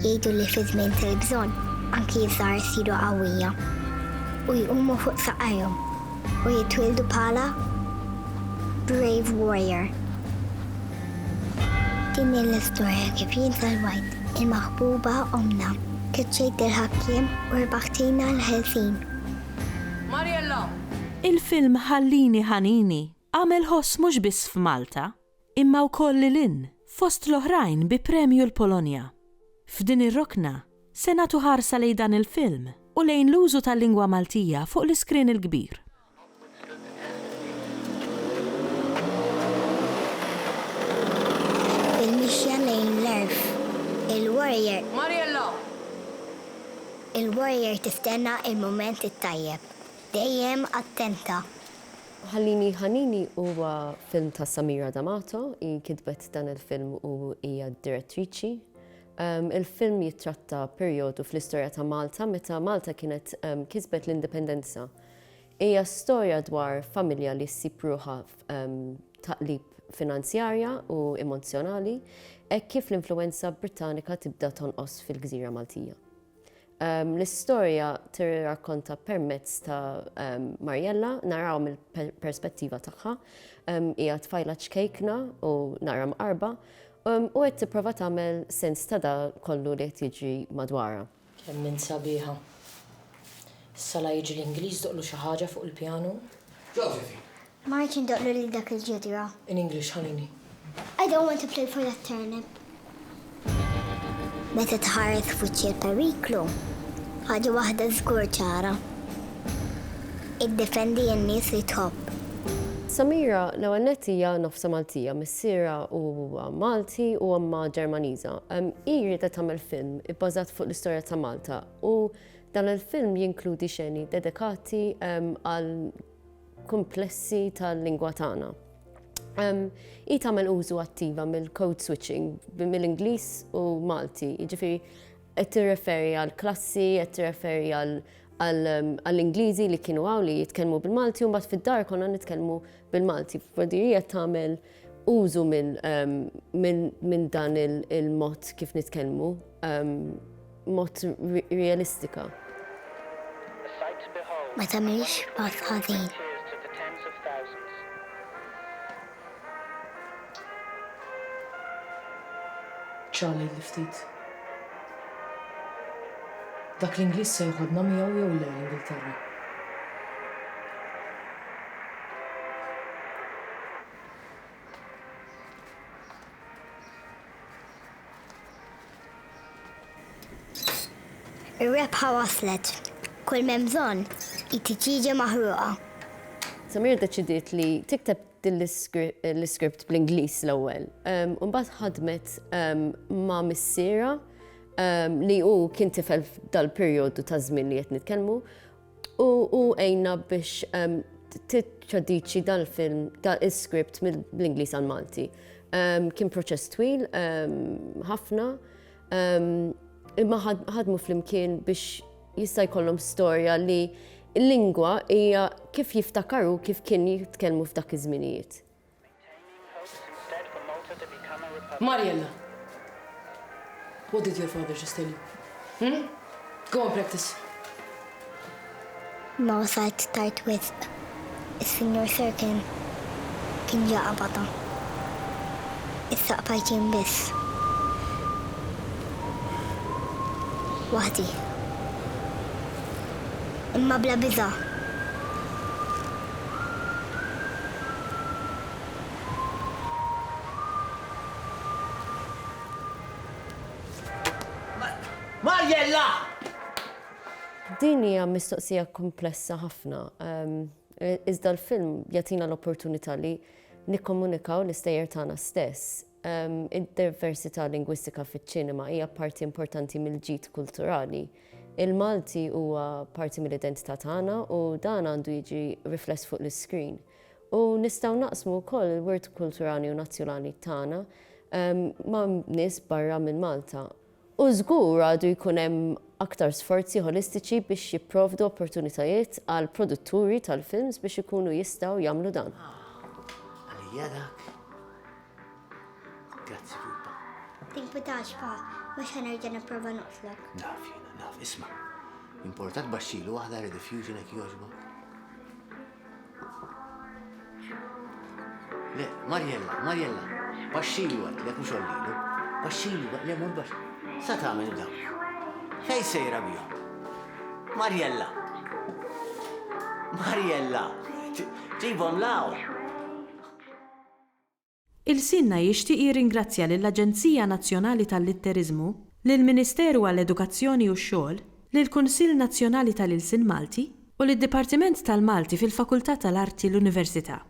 Jgħidu li fi żmien tal-bżonn anki żgħar isiru qawwija u jqumu fuq saqajhom u jitwildu bħala brave warrior. Din l-istorja kif jien salwajt il-maħbuba omna kitxejt il-ħakkiem u rbaħtina l-ħelsin. Mariella! Il-film Ħallini Ħanini għamel ħoss mhux biss f'Malta, imma wkoll lil fost l-oħrajn bi premju l-Polonja. F'din ir-rokna se nagħtu ħarsa lejn dan il-film u lejn l-użu tal-lingwa Maltija fuq l-iskrin il-kbir. Il-mixja lejn l-erf, il-warrior. Mariella! Il-warrior tistenna il-moment it-tajjeb, dejjem attenta. Ħallini Ħanini huwa film ta' Mattea De Marco, kitbet dan il-film u hija direttriċi. Il-film jittratta perjodu fl-istorja ta' Malta meta Malta kienet kisbet l-indipendenza. Hija storja dwar familja li ssib ruħha taqlib finanzjarja u emozjonali hekk kif l-influenza Britannika tibda tonqos fil-Gżira Maltija. L-istorja tirrakkonta permezz ta' Mariella, naraw mill-perspettiva tagħha, hija tfajla ċkejkna u nara mqarba, u qed tipprova tagħmel sens ta' da kollu li qed jiġri madwarha. Kemm min sabiħa. Issa jiġi l-Ingliż doqlu xi ħaġa fuq il-pjanu. Josephine. Martin doqlu lil dak il-ġidra. In English, Ħallini. I don't want to play for that turnip. Meta tħares f'wiċċ il-periklu, ħaġa waħda żgur ċara. Iddefendi n-nies li tħobb. Samira l-ewwel nett hija nofsa Maltija, missiera huwa Malti u amma Ġermaniża. Hi ridet tagħmel film ibbażat fuq l-istorja ta' Malta u dan il-film jinkludi xeni dedikati għal komplessi tal-lingwa tagħna. Hi tagħmel użu attiva mill-code switching mill-Ingliż u Malti, jiġifieri qed tirreferi għal klassi, qed tirreferi għall-Ingliżi li kienu għaw li jitkellmu bil-Malti u mbagħad fid-dar konna nitkellmu bil-Malti. F'dirija tagħmel użu minn dan il-mod kif nitkellmu, mod realistika. Ma tagħmilx pass ħażin. Ċali l-ftit. Dak l-Ingliż se jħodna miegħu jew le l-Ingilterra. Ir-rebħa waslet. Kull m'hemm bżonn it-tiġiġa maħruqa. Samir deċidiet li tikteb l-iskript bl-Ingliż l-ewwel. U mbagħad ħadmet ma' missiera li hu kien tifel dal-perjodu ta' żmien li qed nitkellmu u għejna biex titraduċi dan il-film, dan is-skript mill-Ingliż għal Malti. Kien proċess twil, ħafna, imma ħadmu flimkien biex jista' jkollhom storja li l-lingwa hija kif jiftakaru kif kien jitkellmu f'dak iż-żminijiet. Mariella! What did your father just tell you? Go and practice. Ma wasalt tard wisq. Is-Sinjur Sirkin kien ġaqa bata. Issa qbajtin biss. Waħdi. Imma bla biża'. Mariella! Din hija mistoqsija komplessa ħafna. Iżda l-film jagħtina l-opportunità li nikkomunikaw l-istejjer tagħna stess. Id-diversità lingwistika fiċ-ċinema hija parti importanti mill-ġid kulturali. Il-Malti huwa parti mill-identità tagħna u dan għandu jiġi rifless fuq l-iskrin. U nistgħu naqsmu wkoll il-wirt kulturali u nazzjonali tagħna ma' nies barra minn Malta. U żgur għadu jkun hemm aktar sforzi holistiċi biex jipprovdu opportunitajiet għal produtturi tal-films biex ikunu jistgħu jagħmlu dan. Għalija dak. Grazzi pupa. Tinkwitax pa, mux ħanerġa nipprova noqslok. Naf jena, naf, isma. Importat baxxilu waħda rediffusion ek joġbok. Le, Marjella, baxxilu għat, le kux ollilu. Baxxilu għat, le mur bax. Sa tagħmel dawn. Fej sejra bihom. Marjella, ġibhom law. Ilsienna jixtieq jirringrazzja lill-Aġenzija Nazzjonali tal-Litteriżmu, lill-Ministeru għall-Edukazzjoni u x-Xogħol, lill-Kunsill Nazzjonali tal-Ilsien Malti u lid-Dipartiment tal-Malti fil-Fakultà tal-Arti l-Università.